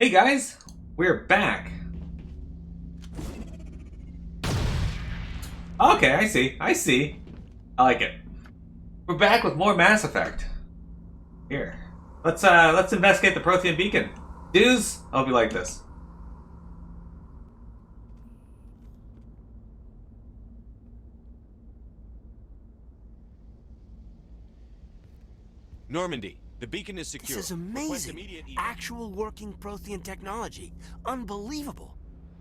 Hey guys, we're back. Okay, I see. I like it. We're back with more Mass Effect. Here. Let's investigate the Prothean beacon. Dudes, I hope you like this. Normandy, the beacon is secure. This is amazing. Actual working Prothean technology. Unbelievable.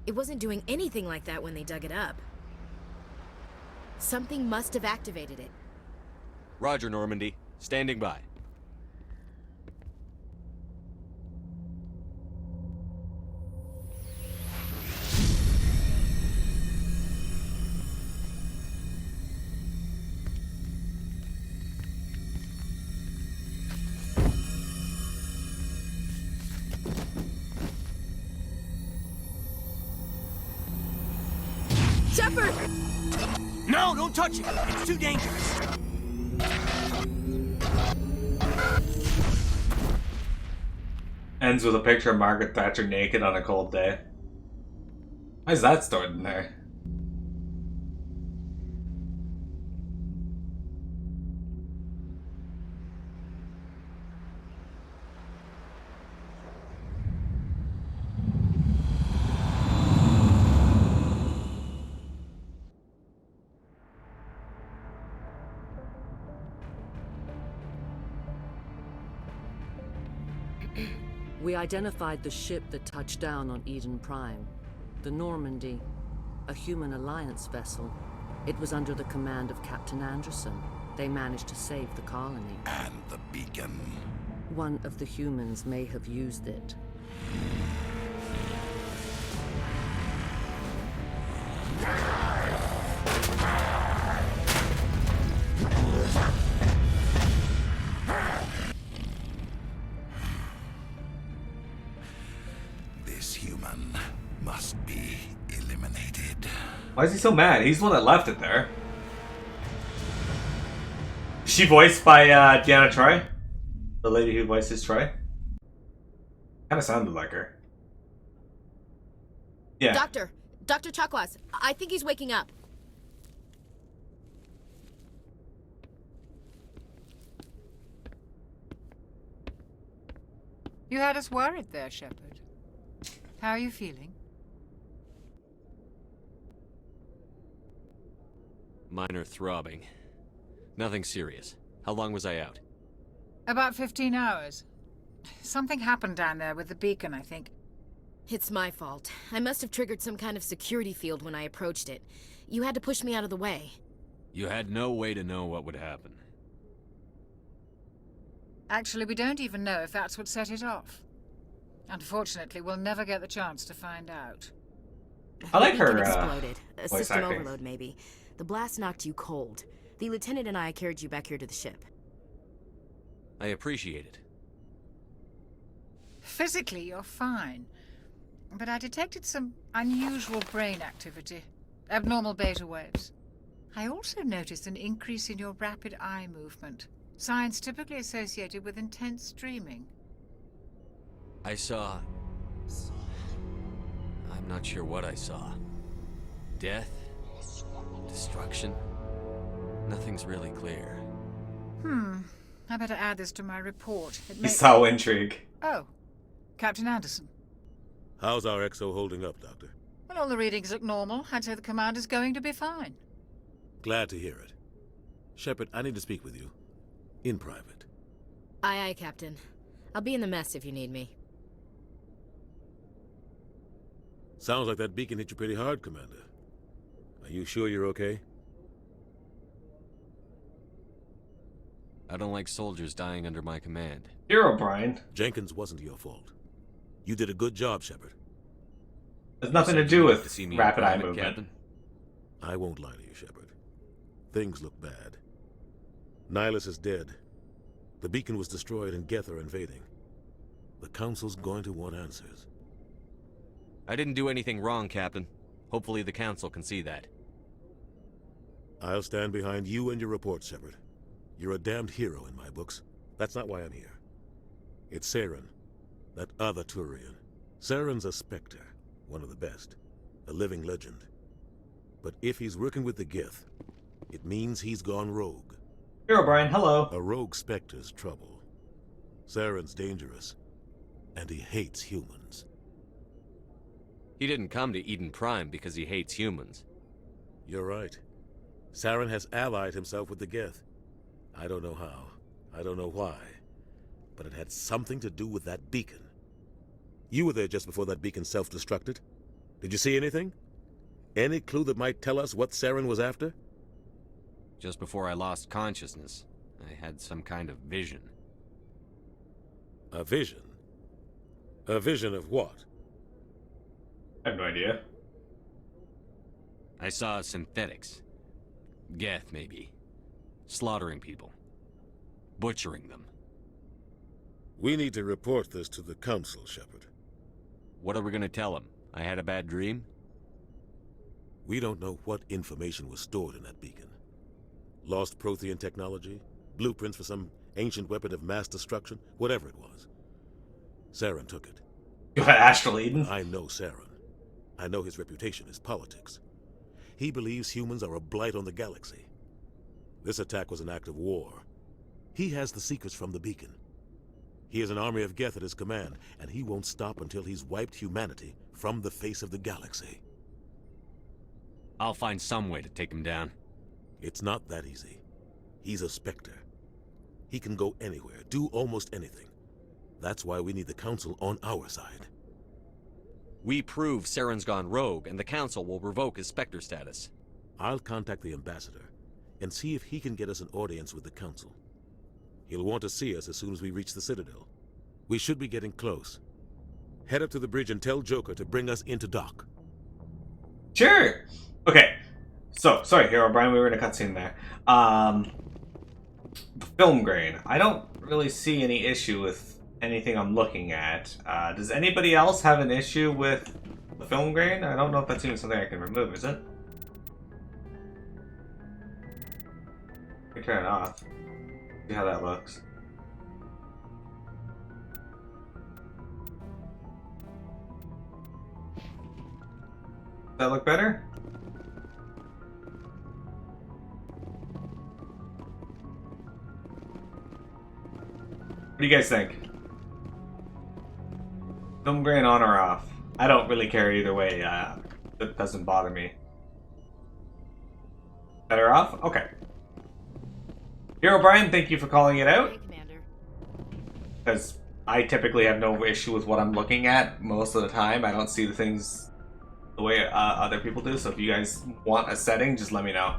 It wasn't doing anything like that when they dug it up. Something must have activated it. Roger, Normandy. Standing by. Shepard! No, don't touch it. It's too dangerous. Ends with a picture of Margaret Thatcher naked on a cold day. Why is that stored in there? We identified the ship that touched down on Eden Prime. The Normandy, a human alliance vessel. It was under the command of Captain Anderson. They managed to save the colony. And the beacon. One of the humans may have used it. This human must be eliminated. Why is he so mad? He's the one that left it there. Is she voiced by Deanna Troy? The lady who voices Troy? Kinda sounded like her. Yeah. Dr. Chakwas, I think he's waking up. You had us worried there, Shepard. How are you feeling? Minor throbbing. Nothing serious. How long was I out? About 15 hours. Something happened down there with the beacon, I think. It's my fault. I must have triggered some kind of security field when I approached it. You had to push me out of the way. You had no way to know what would happen. Actually, we don't even know if that's what set it off. Unfortunately, we'll never get the chance to find out. I like The beacon her exploded. A voice system acting. overload, maybe. The blast knocked you cold. The lieutenant and I carried you back here to the ship. I appreciate it. Physically, you're fine. But I detected some unusual brain activity. Abnormal beta waves. I also noticed an increase in your rapid eye movement. Signs typically associated with intense dreaming. I saw... I'm not sure what I saw. Death? Destruction? Nothing's really clear. I better add this to my report. It He may... saw intrigue. Oh, Captain Anderson. How's our XO holding up, Doctor? Well, all the readings look normal. I'd say the commander's going to be fine. Glad to hear it. Shepard, I need to speak with you. In private. Aye, Captain. I'll be in the mess if you need me. Sounds like that beacon hit you pretty hard, Commander. Are you sure you're okay? I don't like soldiers dying under my command. Hero Brian. Jenkins wasn't your fault. You did a good job, Shepard. Has nothing to So do you with to see me in rapid eye private, movement. Captain? I won't lie to you, Shepard. Things look bad. Nihilus is dead. The beacon was destroyed and Geth are invading. The Council's going to want answers. I didn't do anything wrong, Captain. Hopefully the Council can see that. I'll stand behind you and your report, Shepard. You're a damned hero in my books. That's not why I'm here. It's Saren, that other Turian. Saren's a Spectre, one of the best, a living legend. But if he's working with the Gith, it means he's gone rogue. Here, O'Brien, hello. A rogue Spectre's trouble. Saren's dangerous, and he hates humans. He didn't come to Eden Prime because he hates humans. You're right. Saren has allied himself with the Geth. I don't know how. I don't know why. But it had something to do with that beacon. You were there just before that beacon self-destructed. Did you see anything? Any clue that might tell us what Saren was after? Just before I lost consciousness, I had some kind of vision. A vision? A vision of what? I have no idea. I saw synthetics. Geth, maybe. Slaughtering people. Butchering them. We need to report this to the Council, Shepard. What are we gonna tell them? I had a bad dream? We don't know what information was stored in that beacon. Lost Prothean technology? Blueprints for some ancient weapon of mass destruction? Whatever it was. Saren took it. You had Astral Eden? I know Saren. I know his reputation is politics. He believes humans are a blight on the galaxy. This attack was an act of war. He has the secrets from the beacon. He has an army of Geth at his command, and he won't stop until he's wiped humanity from the face of the galaxy. I'll find some way to take him down. It's not that easy. He's a Spectre. He can go anywhere, do almost anything. That's why we need the Council on our side. We prove Saren's gone rogue, and the Council will revoke his Spectre status. I'll contact the Ambassador and see if he can get us an audience with the Council. He'll want to see us as soon as we reach the Citadel. We should be getting close. Head up to the bridge and tell Joker to bring us into dock. Sure. Okay. So, sorry, Hero Brian, we were in a cutscene there. The film grain. I don't really see any issue with anything I'm looking at. Does anybody else have an issue with the film grain? I don't know if that's even something I can remove, is it? Let me turn it off. See how that looks. Does that look better? What do you guys think? Film grain on or off? I don't really care either way. That doesn't bother me. Better off? Okay. Hero Brian, thank you for calling it out. Hey, Commander. Because I typically have no issue with what I'm looking at most of the time. I don't see the things the way other people do. So if you guys want a setting, just let me know.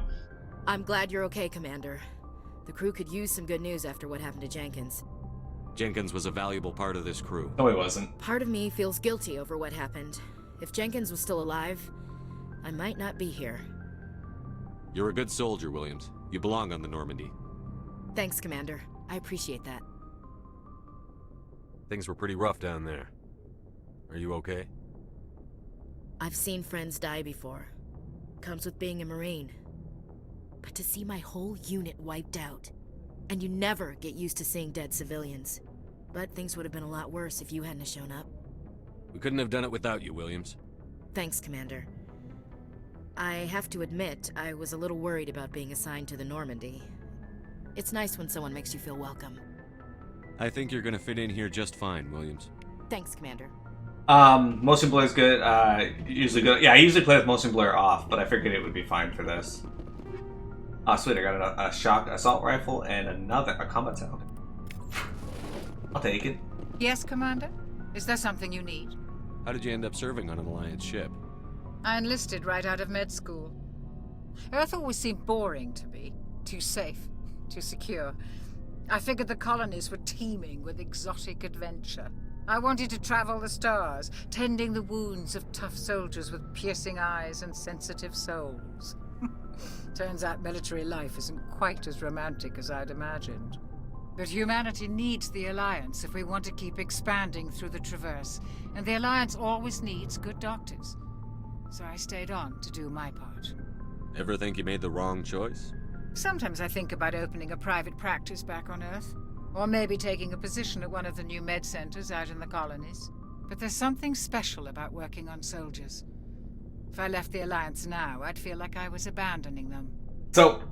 I'm glad you're okay, Commander. The crew could use some good news after what happened to Jenkins. Jenkins was a valuable part of this crew. No, he wasn't. Part of me feels guilty over what happened. If Jenkins was still alive, I might not be here. You're a good soldier, Williams. You belong on the Normandy. Thanks, Commander. I appreciate that. Things were pretty rough down there. Are you okay? I've seen friends die before. Comes with being a Marine. But to see my whole unit wiped out, and you never get used to seeing dead civilians. But things would have been a lot worse if you hadn't shown up. We couldn't have done it without you, Williams. Thanks, Commander. I have to admit, I was a little worried about being assigned to the Normandy. It's nice when someone makes you feel welcome. I think you're gonna fit in here just fine, Williams. Thanks, Commander. Motion blur is good. Usually good. Yeah, I usually play with motion blur off, but I figured it would be fine for this. Oh, sweet, I got a shock assault rifle and a combat sound. I'll take it. Yes, Commander? Is there something you need? How did you end up serving on an Alliance ship? I enlisted right out of med school. Earth always seemed boring to me. Too safe, too secure. I figured the colonies were teeming with exotic adventure. I wanted to travel the stars, tending the wounds of tough soldiers with piercing eyes and sensitive souls. Turns out military life isn't quite as romantic as I'd imagined. But humanity needs the Alliance if we want to keep expanding through the Traverse, and the Alliance always needs good doctors. So I stayed on to do my part. Ever think you made the wrong choice? Sometimes I think about opening a private practice back on Earth, or maybe taking a position at one of the new med centers out in the colonies. But there's something special about working on soldiers. If I left the Alliance now, I'd feel like I was abandoning them. So,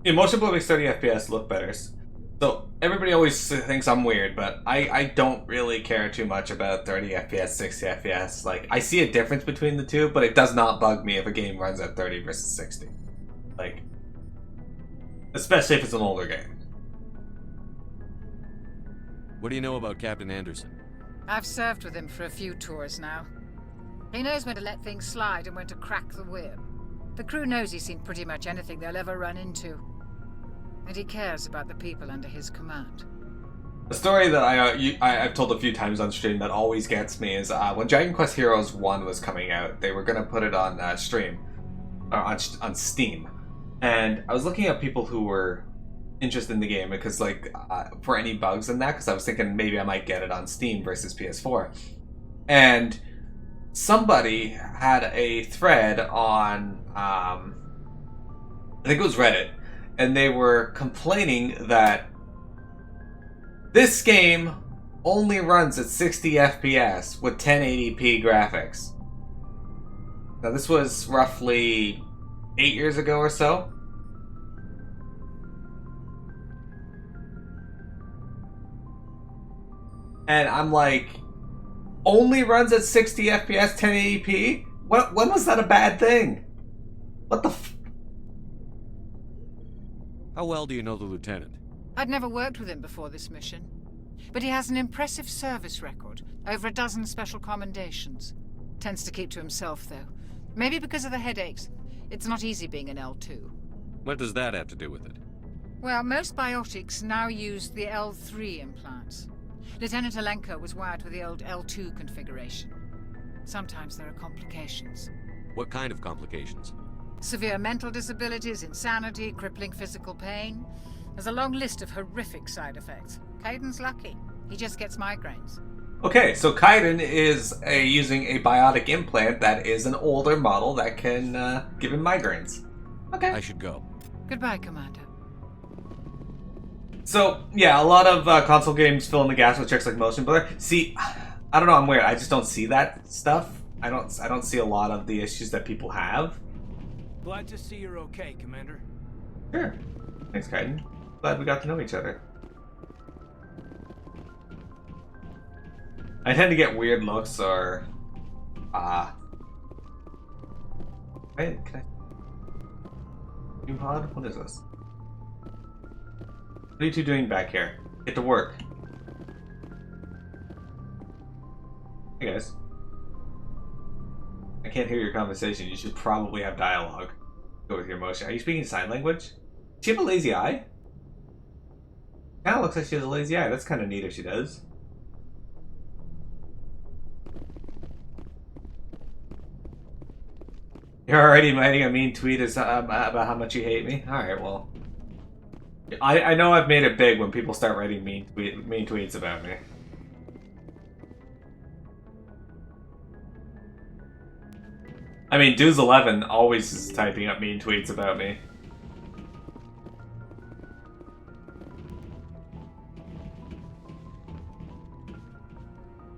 in motion blur makes 30 FPS look better. So, everybody always thinks I'm weird, but I don't really care too much about 30 FPS, 60 FPS. Like, I see a difference between the two, but it does not bug me if a game runs at 30 versus 60. Like, especially if it's an older game. What do you know about Captain Anderson? I've served with him for a few tours now. He knows when to let things slide and when to crack the whip. The crew knows he's seen pretty much anything they'll ever run into. And he cares about the people under his command. A story that I've told a few times on stream that always gets me is when Dragon Quest Heroes 1 was coming out, they were going to put it on stream, or on Steam. And I was looking at people who were interested in the game because, like, for any bugs in that, because I was thinking maybe I might get it on Steam versus PS4. And somebody had a thread on, I think it was Reddit, and they were complaining that this game only runs at 60 FPS with 1080p graphics. Now, this was roughly 8 years ago or so. And I'm like, only runs at 60 FPS, 1080p? When was that a bad thing? What the How well do you know the lieutenant? I'd never worked with him before this mission. But he has an impressive service record, over a dozen special commendations. Tends to keep to himself, though. Maybe because of the headaches. It's not easy being an L2. What does that have to do with it? Well, most biotics now use the L3 implants. Lieutenant Alenko was wired with the old L2 configuration. Sometimes there are complications. What kind of complications? Severe mental disabilities, insanity, crippling physical pain. There's a long list of horrific side effects. Kaiden's lucky. He just gets migraines. Okay, so Kaiden is using a biotic implant that is an older model that can give him migraines. Okay. I should go. Goodbye, Commander. So, yeah, a lot of console games fill in the gaps with tricks like motion blur. See, I don't know, I'm weird. I just don't see that stuff. I don't see a lot of the issues that people have. Glad to see you're okay, Commander. Sure. Thanks, Kaiden. Glad we got to know each other. I tend to get weird looks or... Wait, can I... New pod? What is this? What are you two doing back here? Get to work. Hey guys. I can't hear your conversation. You should probably have dialogue. Go with your motion. Are you speaking sign language? Does she have a lazy eye? Kinda looks like she has a lazy eye. That's kinda neat if she does. You're already writing a mean tweet about how much you hate me? Alright, well. I know I've made it big when people start writing mean tweets about me. I mean, Dudes11 always is typing up mean tweets about me.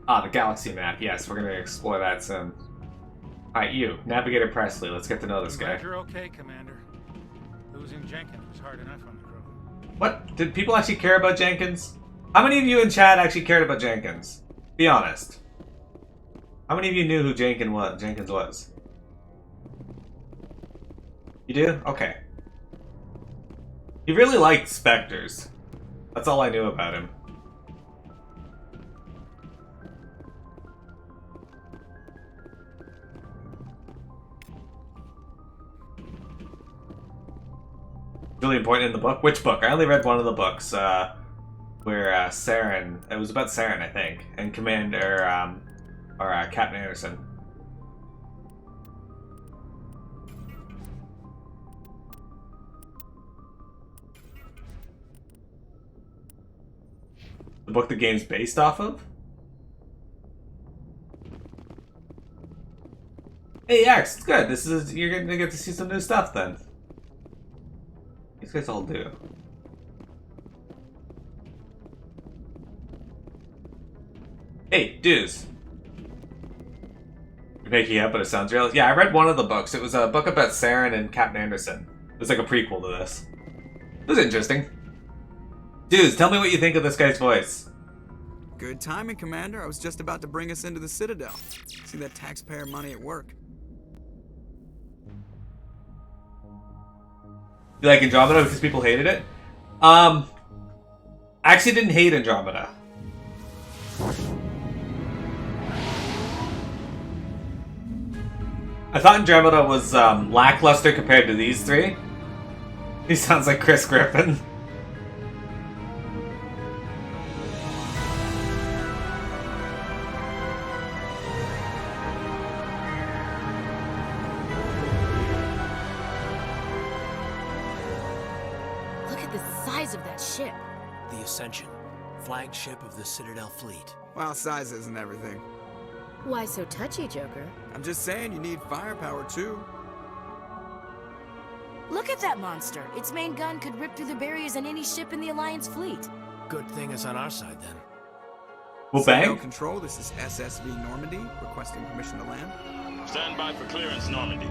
Ah, the galaxy map. Yes, we're gonna explore that soon. Alright, you, Navigator Presley. Let's get to know this guy. Glad you're okay, Commander. Losing Jenkins was hard enough on the crew. What? Did people actually care about Jenkins? How many of you in chat actually cared about Jenkins? Be honest. How many of you knew who Jenkins was? You do? Okay. He really liked Spectres. That's all I knew about him. Really important in the book? Which book? I only read one of the books, where Saren, it was about Saren, I think, and Commander, or Captain Anderson. The book the game's based off of? Hey, X, it's good. You're gonna get to see some new stuff then. These guys all do. Hey, dudes. You're making it up, but it sounds real. Yeah, I read one of the books. It was a book about Saren and Captain Anderson. It was like a prequel to this. It was interesting. Dudes, tell me what you think of this guy's voice. Good timing, Commander. I was just about to bring us into the Citadel. See that taxpayer money at work. You like Andromeda because people hated it? I actually didn't hate Andromeda. I thought Andromeda was lackluster compared to these three. He sounds like Chris Griffin. Look at the size of that ship. The Ascension, flagship of the Citadel fleet. Well, size isn't everything. Why so touchy, Joker? I'm just saying you need firepower, too. Look at that monster. Its main gun could rip through the barriers in any ship in the Alliance fleet. Good thing it's on our side, then. Well, Citadel bang. Control, this is SSV Normandy, requesting permission to land. Stand by for clearance, Normandy.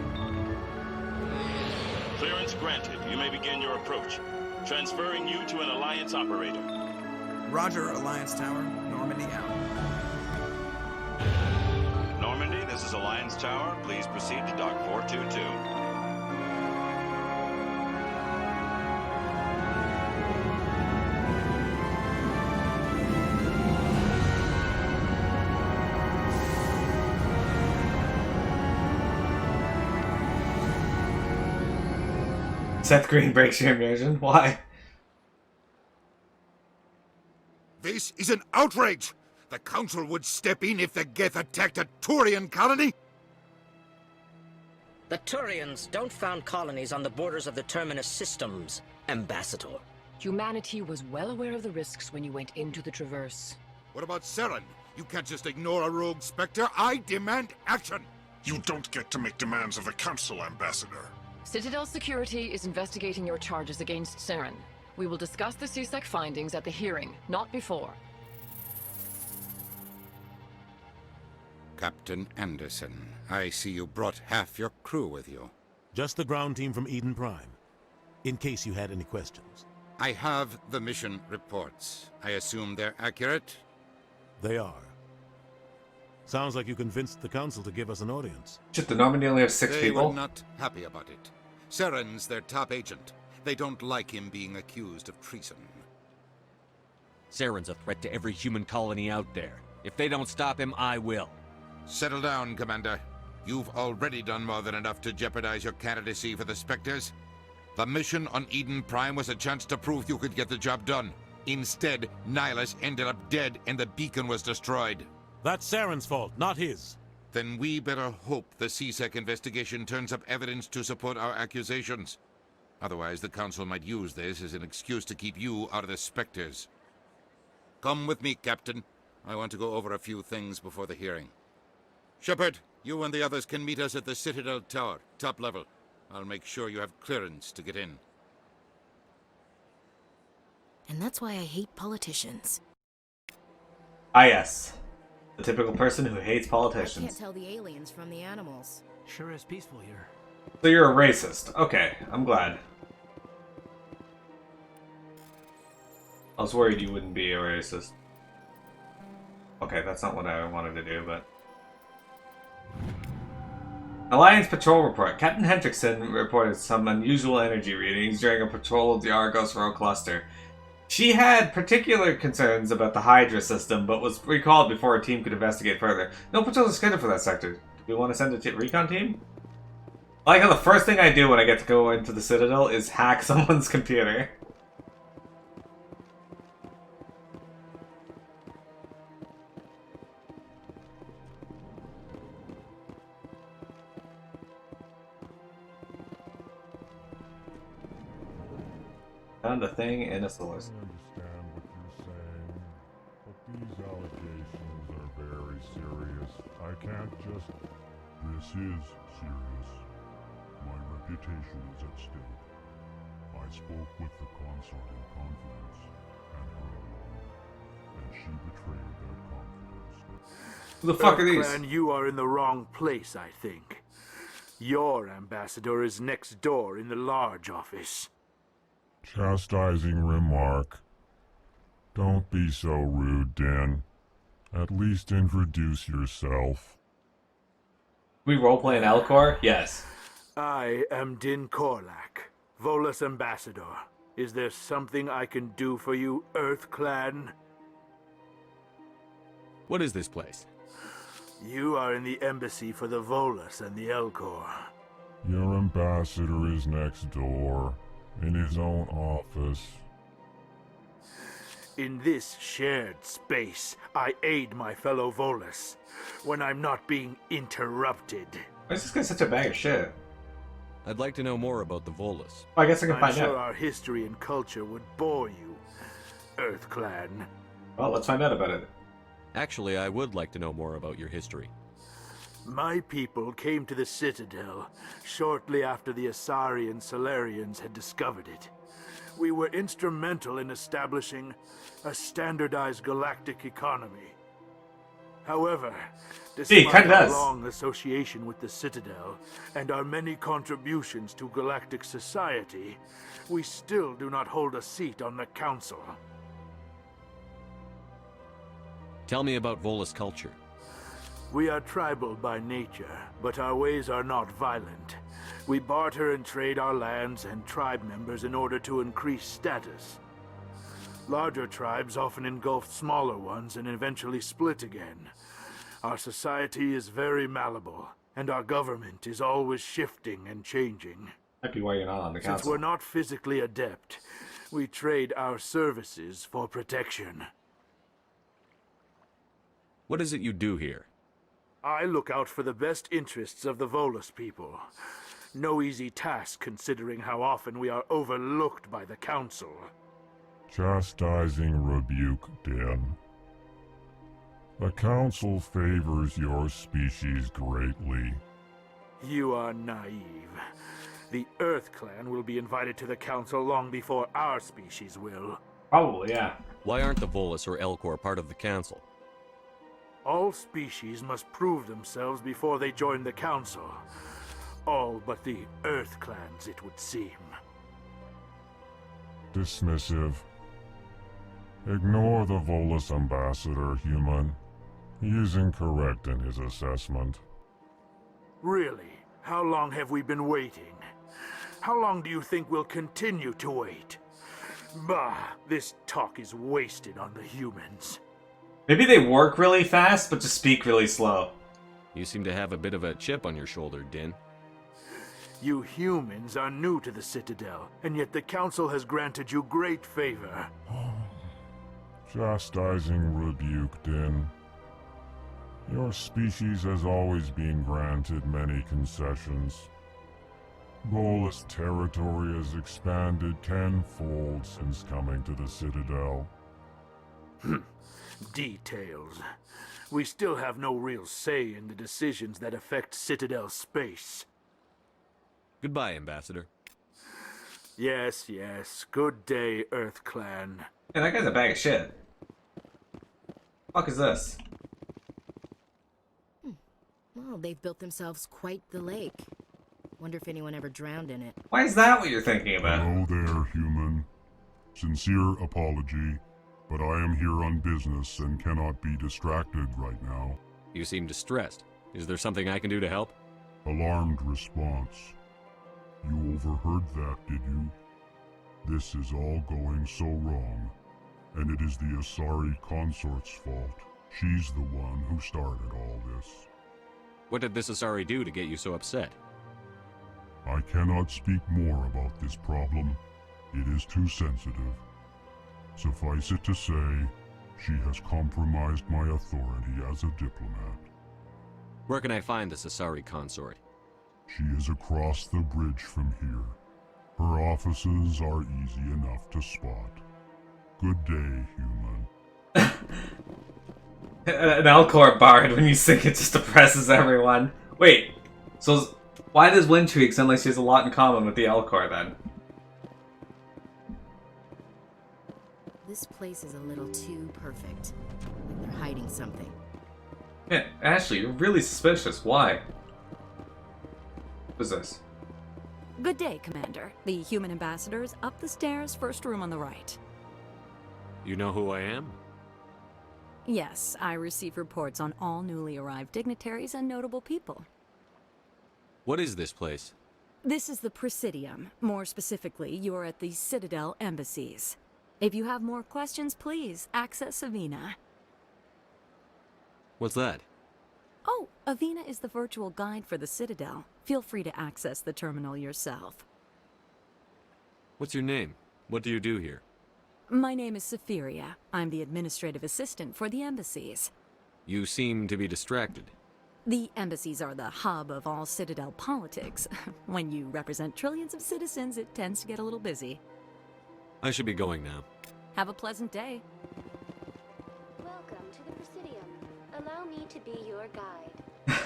Clearance granted. You may begin your approach. Transferring you to an Alliance operator. Roger, Alliance Tower. Normandy out. Normandy, this is Alliance Tower. Please proceed to Dock 422. Seth Green breaks your immersion. Why? This is an outrage! The Council would step in if the Geth attacked a Turian colony? The Turians don't found colonies on the borders of the Terminus systems, Ambassador. Humanity was well aware of the risks when you went into the Traverse. What about Saren? You can't just ignore a rogue Spectre. I demand action! You don't get to make demands of the Council, Ambassador. Citadel Security is investigating your charges against Saren. We will discuss the CSEC findings at the hearing, not before. Captain Anderson, I see you brought half your crew with you. Just the ground team from Eden Prime, in case you had any questions. I have the mission reports. I assume they're accurate? They are. Sounds like you convinced the Council to give us an audience. Just the Normandy only has 6 they people? Were not happy about it. Saren's their top agent. They don't like him being accused of treason. Saren's a threat to every human colony out there. If they don't stop him, I will. Settle down, Commander. You've already done more than enough to jeopardize your candidacy for the Spectres. The mission on Eden Prime was a chance to prove you could get the job done. Instead, Nihilus ended up dead and the beacon was destroyed. That's Saren's fault, not his. Then we better hope the CSEC investigation turns up evidence to support our accusations. Otherwise, the Council might use this as an excuse to keep you out of the Spectres. Come with me, Captain. I want to go over a few things before the hearing. Shepard, you and the others can meet us at the Citadel Tower, top level. I'll make sure you have clearance to get in. And that's why I hate politicians. Ah, yes. The typical person who hates I politicians. can't tell the aliens from the animals. Sure is peaceful here. So you're a racist. Okay, I'm glad. I was worried you wouldn't be a racist. Okay, that's not what I wanted to do, but... Alliance Patrol Report. Captain Hendrickson reported some unusual energy readings during a patrol of the Argos Row Cluster. She had particular concerns about the Hydra system, but was recalled before her team could investigate further. No patrols are scheduled for that sector. Do we want to send a recon team? I like how the first thing I do when I get to go into the Citadel is hack someone's computer. Found a thing in a source. I understand what you're saying, but these allegations are very serious. I can't just... This is serious. My reputation is at stake. I spoke with the consort in confidence, and her alone, and she betrayed that confidence. Who the fuck are these? Clan, you are in the wrong place, I think. Your ambassador is next door in the large office. Chastising remark. Don't be so rude, Din. At least introduce yourself. We roleplay an Elcor? Yes. I am Din Korlak, Volus ambassador. Is there something I can do for you, Earth Clan? What is this place? You are in the embassy for the Volus and the Elcor. Your ambassador is next door, in his own office. In this shared space, I aid my fellow Volus when I'm not being interrupted. Why is this guy such a bag of shit? I'd like to know more about the Volus. Well, I guess I can I'm find sure out. our history and culture would bore you, Earth Clan. Well, let's find out about it. Actually, I would like to know more about your history. My people came to the Citadel shortly after the Asari and Solarians had discovered it. We were instrumental in establishing a standardized galactic economy. However, despite our long association with the Citadel and our many contributions to galactic society, we still do not hold a seat on the Council. Tell me about Volus culture. We are tribal by nature, but our ways are not violent. We barter and trade our lands and tribe members in order to increase status. Larger tribes often engulf smaller ones and eventually split again. Our society is very malleable, and our government is always shifting and changing. Might be why you're not on the council. Since we're not physically adept, we trade our services for protection. What is it you do here? I look out for the best interests of the Volus people. No easy task considering how often we are overlooked by the Council. Chastising rebuke, Din. The Council favors your species greatly. You are naive. The Earth Clan will be invited to the Council long before our species will. Probably, yeah. Why aren't the Volus or Elcor part of the Council? All species must prove themselves before they join the Council. All but the Earth Clans, it would seem. Dismissive. Ignore the Volus ambassador, human. He is incorrect in his assessment. Really? How long have we been waiting? How long do you think we'll continue to wait? Bah, this talk is wasted on the humans. Maybe they work really fast, but just speak really slow. You seem to have a bit of a chip on your shoulder, Din. You humans are new to the Citadel, and yet the Council has granted you great favor. Chastising rebuke, Din. Your species has always been granted many concessions. Volus territory has expanded tenfold since coming to the Citadel. Details. We still have no real say in the decisions that affect Citadel space. Goodbye, Ambassador. Yes, yes. Good day, Earth Clan. Yeah, that guy's a bag of shit. Fuck is this? Well, they've built themselves quite the lake. Wonder if anyone ever drowned in it. Why is that what you're thinking about? Hello there, human. Sincere apology, but I am here on business and cannot be distracted right now. You seem distressed. Is there something I can do to help? Alarmed response. You overheard that, did you? This is all going so wrong, and it is the Asari consort's fault. She's the one who started all this. What did this Asari do to get you so upset? I cannot speak more about this problem. It is too sensitive. Suffice it to say, she has compromised my authority as a diplomat. Where can I find this Asari consort? She is across the bridge from here. Her offices are easy enough to spot. Good day, human. An Elcor bard, when you sing it, just depresses everyone. Wait, so why does Windtreak sound like she has a lot in common with the Elcor then? This place is a little too perfect. Like they're hiding something. Man, Ashley, you're really suspicious. Why? What's this? Good day, Commander. The human ambassador is up the stairs, first room on the right. You know who I am? Yes, I receive reports on all newly arrived dignitaries and notable people. What is this place? This is the Presidium. More specifically, you are at the Citadel embassies. If you have more questions, please access Avina. What's that? Oh, Avina is the virtual guide for the Citadel. Feel free to access the terminal yourself. What's your name? What do you do here? My name is Safiria. I'm the administrative assistant for the embassies. You seem to be distracted. The embassies are the hub of all Citadel politics. When you represent trillions of citizens, it tends to get a little busy. I should be going now. Have a pleasant day. Welcome to the Presidium. Allow me to be your guide.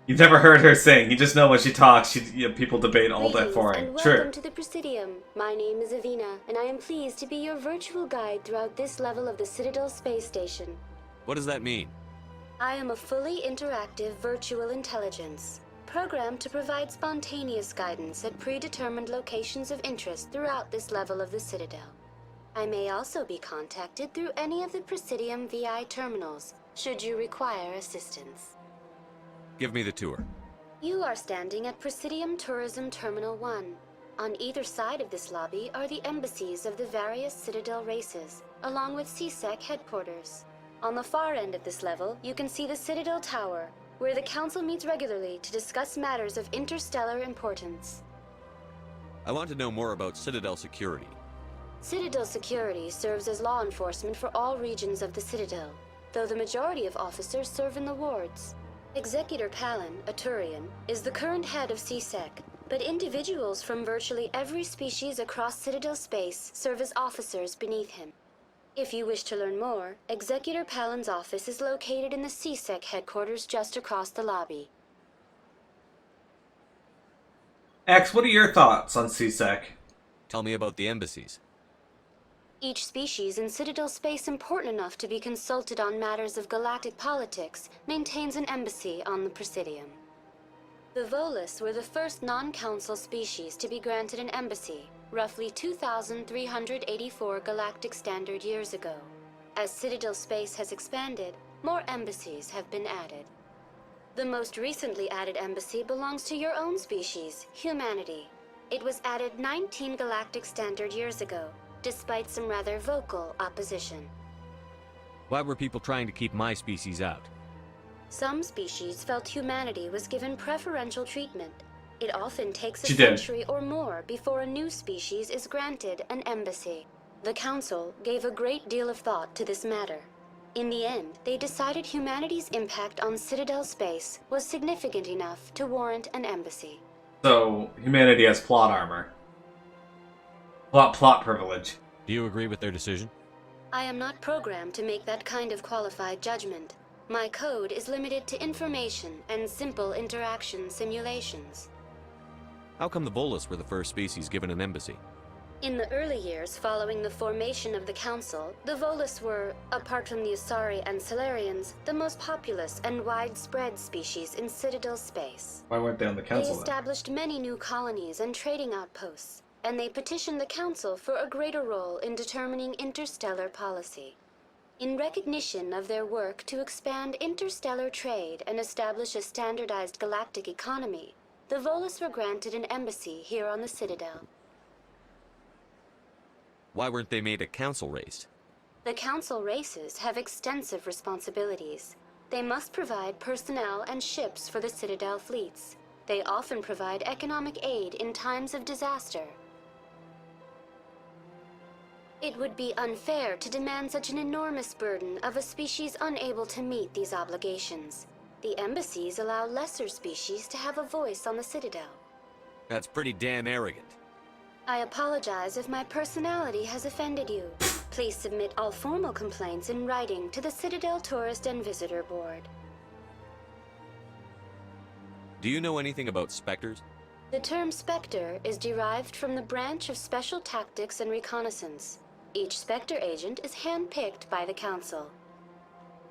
You've never heard her sing. You just know when she talks, people debate all that for And her. welcome True. to the Presidium. My name is Avina, and I am pleased to be your virtual guide throughout this level of the Citadel space station. What does that mean? I am a fully interactive virtual intelligence, programmed to provide spontaneous guidance at predetermined locations of interest throughout this level of the Citadel. I may also be contacted through any of the Presidium VI terminals, should you require assistance. Give me the tour. You are standing at Presidium Tourism Terminal 1. On either side of this lobby are the embassies of the various Citadel races, along with CSEC headquarters. On the far end of this level, you can see the Citadel Tower, where the Council meets regularly to discuss matters of interstellar importance. I want to know more about Citadel security. Citadel security serves as law enforcement for all regions of the Citadel, though the majority of officers serve in the wards. Executor Palin, a Turian, is the current head of CSEC, but individuals from virtually every species across Citadel space serve as officers beneath him. If you wish to learn more, Executor Palin's office is located in the CSEC headquarters just across the lobby. X, what are your thoughts on CSEC? Tell me about the embassies. Each species in Citadel space important enough to be consulted on matters of galactic politics maintains an embassy on the Presidium. The Volus were the first non-council species to be granted an embassy, roughly 2,384 galactic standard years ago. As Citadel space has expanded, more embassies have been added. The most recently added embassy belongs to your own species, humanity. It was added 19 galactic standard years ago, despite some rather vocal opposition. Why were people trying to keep my species out? Some species felt humanity was given preferential treatment. It often takes a She did. century or more before a new species is granted an embassy. The Council gave a great deal of thought to this matter. In the end, they decided humanity's impact on Citadel space was significant enough to warrant an embassy. So, humanity has plot armor. Plot privilege. Do you agree with their decision? I am not programmed to make that kind of qualified judgment. My code is limited to information and simple interaction simulations. How come the Volus were the first species given an embassy? In the early years following the formation of the Council, the Volus were, apart from the Asari and Solarians, the most populous and widespread species in Citadel space. Why weren't they on the They council then? established many new colonies and trading outposts, and they petitioned the Council for a greater role in determining interstellar policy. In recognition of their work to expand interstellar trade and establish a standardized galactic economy, the Volus were granted an embassy here on the Citadel. Why weren't they made a council race? The Council races have extensive responsibilities. They must provide personnel and ships for the Citadel fleets. They often provide economic aid in times of disaster. It would be unfair to demand such an enormous burden of a species unable to meet these obligations. The embassies allow lesser species to have a voice on the Citadel. That's pretty damn arrogant. I apologize if my personality has offended you. Please submit all formal complaints in writing to the Citadel Tourist and Visitor Board. Do you know anything about specters? The term Spectre is derived from the branch of Special Tactics and Reconnaissance. Each Spectre agent is handpicked by the Council.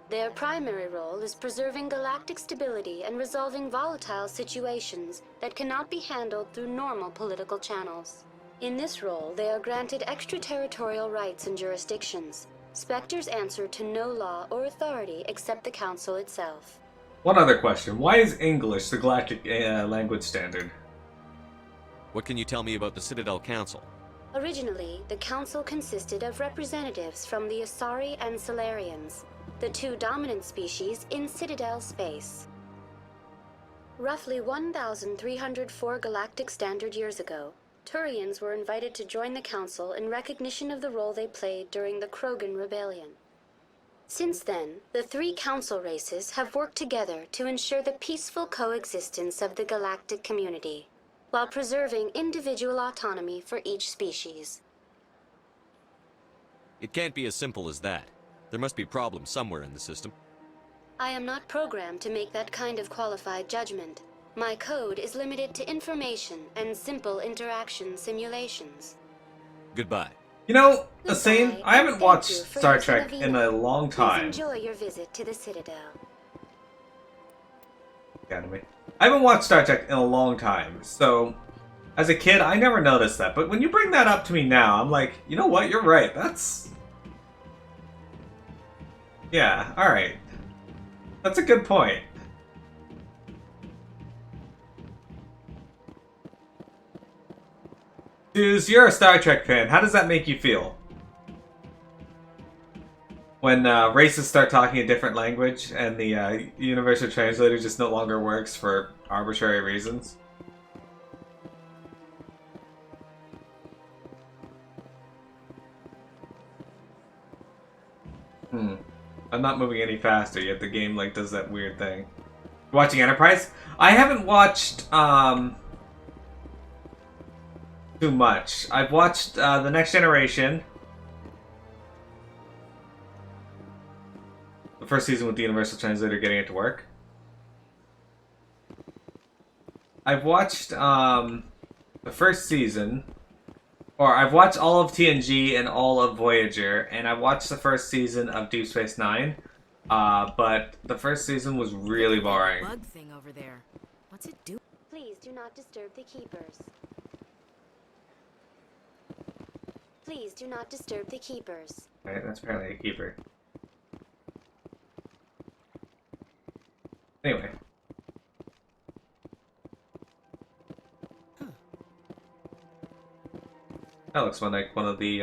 Their primary role is preserving galactic stability and resolving volatile situations that cannot be handled through normal political channels. In this role, they are granted extraterritorial rights and jurisdictions. Spectres answer to no law or authority except the Council itself. One other question. Why is English the galactic language standard? What can you tell me about the Citadel Council? Originally, the Council consisted of representatives from the Asari and Salarians, the two dominant species in Citadel space. Roughly 1,304 galactic standard years ago, Turians were invited to join the Council in recognition of the role they played during the Krogan Rebellion. Since then, the three Council races have worked together to ensure the peaceful coexistence of the galactic community, while preserving individual autonomy for each species. It can't be as simple as that. There must be problems somewhere in the system. I am not programmed to make that kind of qualified judgment. My code is limited to information and simple interaction simulations. Goodbye. You know, Asane, I haven't watched Star Trek in a long time. Please enjoy your visit to the Citadel. Academy. I haven't watched Star Trek in a long time, so as a kid, I never noticed that. But when you bring that up to me now, I'm like, you know what? You're right. That's... Yeah, alright. That's a good point. Dudes, you're a Star Trek fan. How does that make you feel? When races start talking a different language and the universal translator just no longer works for arbitrary reasons? I'm not moving any faster, yet the game like does that weird thing. Watching Enterprise? I haven't watched too much. I've watched The Next Generation. The first season with the Universal Translator getting it to work. I've watched the first season. Or I've watched all of TNG and all of Voyager, and I watched the first season of Deep Space Nine, but the first season was really boring. Bug thing over there. What's it do? Please do not disturb the keepers. Please do not disturb the keepers. Right, that's apparently a keeper. Anyway. That looks like one of the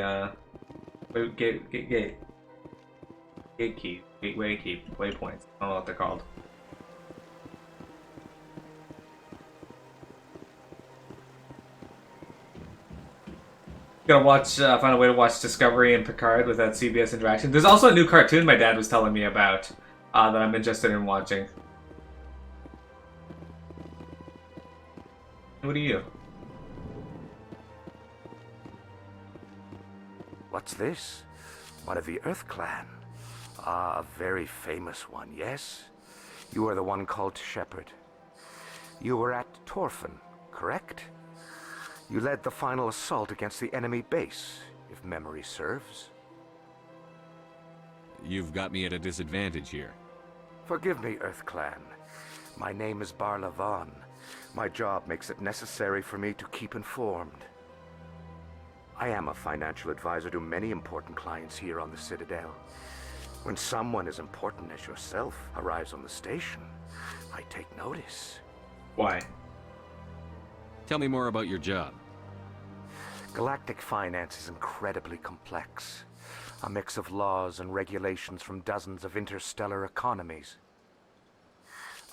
gateway waypoints. I don't know what they're called. Gotta watch, find a way to watch Discovery and Picard with that CBS interaction. There's also a new cartoon my dad was telling me about that I'm interested in watching. What are you? What's this? One of the Earth Clan. Ah, a very famous one, yes? You are the one called Shepard. You were at Torfan, correct? You led the final assault against the enemy base, if memory serves. You've got me at a disadvantage here. Forgive me, Earth Clan. My name is Barla Vaughn. My job makes it necessary for me to keep informed. I am a financial advisor to many important clients here on the Citadel. When someone as important as yourself arrives on the station, I take notice. Why? Tell me more about your job. Galactic finance is incredibly complex. A mix of laws and regulations from dozens of interstellar economies.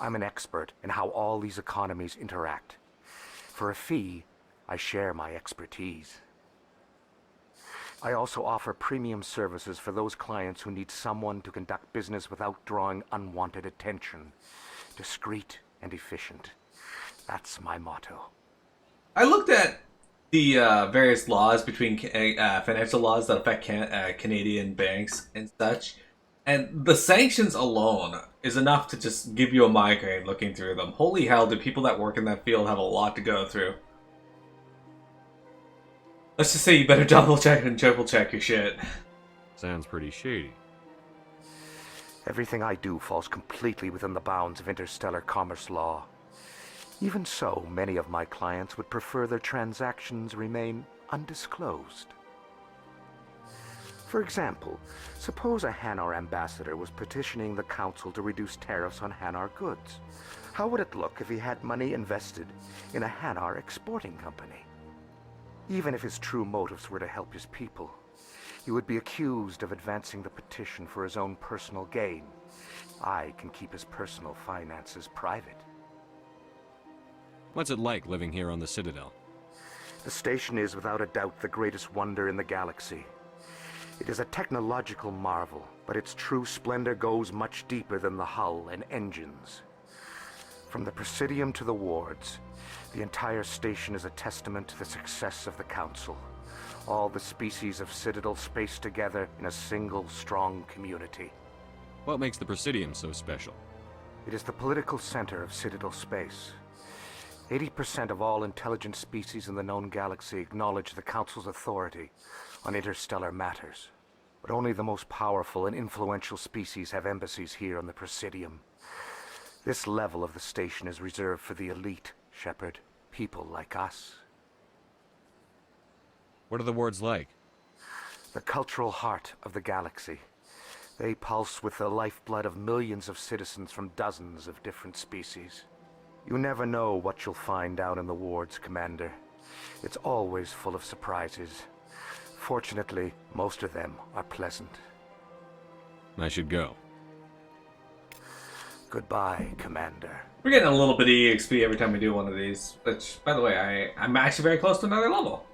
I'm an expert in how all these economies interact. For a fee, I share my expertise. I also offer premium services for those clients who need someone to conduct business without drawing unwanted attention. Discreet and efficient. That's my motto. I looked at the various laws between financial laws that affect Canadian banks and such, and the sanctions alone is enough to just give you a migraine looking through them. Holy hell, do people that work in that field have a lot to go through. Let's just say you better double check and triple check your shit. Sounds pretty shady. Everything I do falls completely within the bounds of interstellar commerce law. Even so, many of my clients would prefer their transactions remain undisclosed. For example, suppose a Hanar ambassador was petitioning the Council to reduce tariffs on Hanar goods. How would it look if he had money invested in a Hanar exporting company? Even if his true motives were to help his people, he would be accused of advancing the petition for his own personal gain. I can keep his personal finances private. What's it like living here on the Citadel? The station is without a doubt the greatest wonder in the galaxy. It is a technological marvel, but its true splendor goes much deeper than the hull and engines. From the Presidium to the wards, the entire station is a testament to the success of the Council. All the species of Citadel spaced together in a single, strong community. What makes the Presidium so special? It is the political center of Citadel space. 80% of all intelligent species in the known galaxy acknowledge the Council's authority on interstellar matters. But only the most powerful and influential species have embassies here on the Presidium. This level of the station is reserved for the elite, Shepard. People like us. What are the wards like? The cultural heart of the galaxy. They pulse with the lifeblood of millions of citizens from dozens of different species. You never know what you'll find out in the wards, Commander. It's always full of surprises. Fortunately, most of them are pleasant. I should go. Goodbye, Commander. We're getting a little bit of EXP every time we do one of these, which, by the way, I'm actually very close to another level.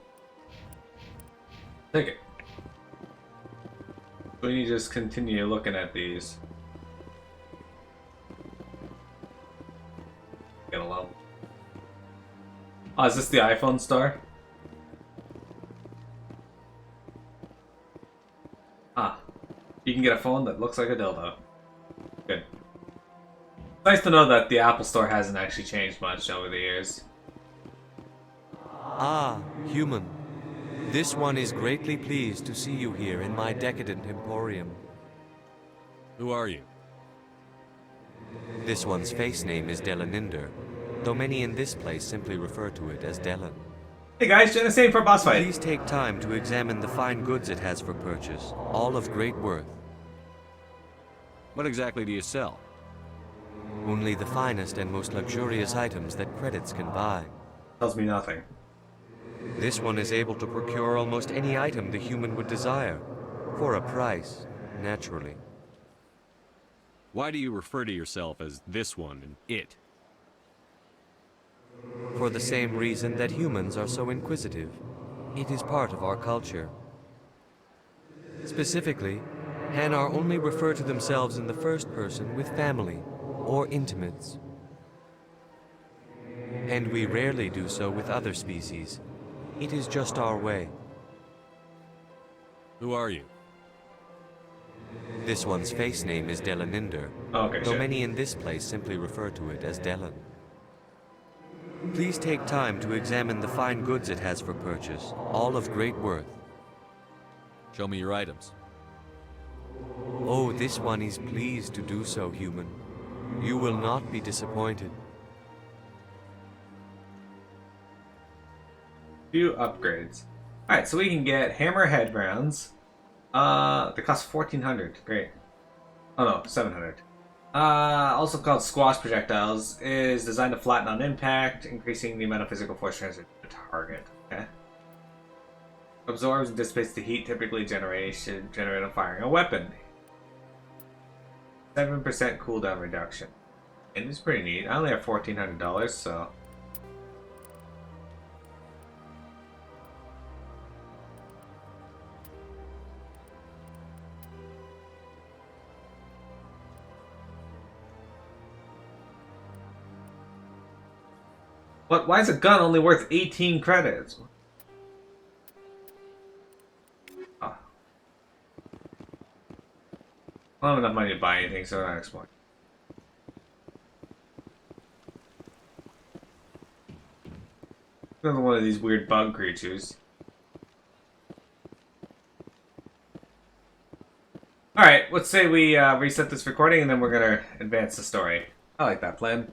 Take it. We need to just continue looking at these. Get a level. Oh, is this the iPhone star? Ah. You can get a phone that looks like a dildo. Good. Nice to know that the Apple Store hasn't actually changed much over the years. Ah, human. This one is greatly pleased to see you here in my decadent emporium. Who are you? This one's face name is Delaninder, though many in this place simply refer to it as Delan. Hey guys, join us in for a boss fight. Please take time to examine the fine goods it has for purchase, all of great worth. What exactly do you sell? Only the finest and most luxurious items that credits can buy. Tells me nothing. This one is able to procure almost any item the human would desire, for a price, naturally. Why do you refer to yourself as this one and it? For the same reason that humans are so inquisitive. It is part of our culture. Specifically, Hanar only refer to themselves in the first person with family or intimates. And we rarely do so with other species. It is just our way. Who are you? This one's face name is Delaninder, okay, though many in this place simply refer to it as Delan. Please take time to examine the fine goods it has for purchase, all of great worth. Show me your items. Oh, this one is pleased to do so, human. You will not be disappointed. Few upgrades. Alright, so we can get hammerhead rounds. They cost 1,400. Great. Oh no, 700. Also called squash projectiles, is designed to flatten on impact, increasing the amount of physical force transferred to the target. Okay. Absorbs and dissipates the heat typically generated on firing a weapon. 7% cooldown reduction. And it's pretty neat. I only have $1,400, so. What? Why is a gun only worth 18 credits? Oh. I don't have enough money to buy anything, so I'm not exploring. Another one of these weird bug creatures. Alright, let's say we reset this recording and then we're gonna advance the story. I like that plan.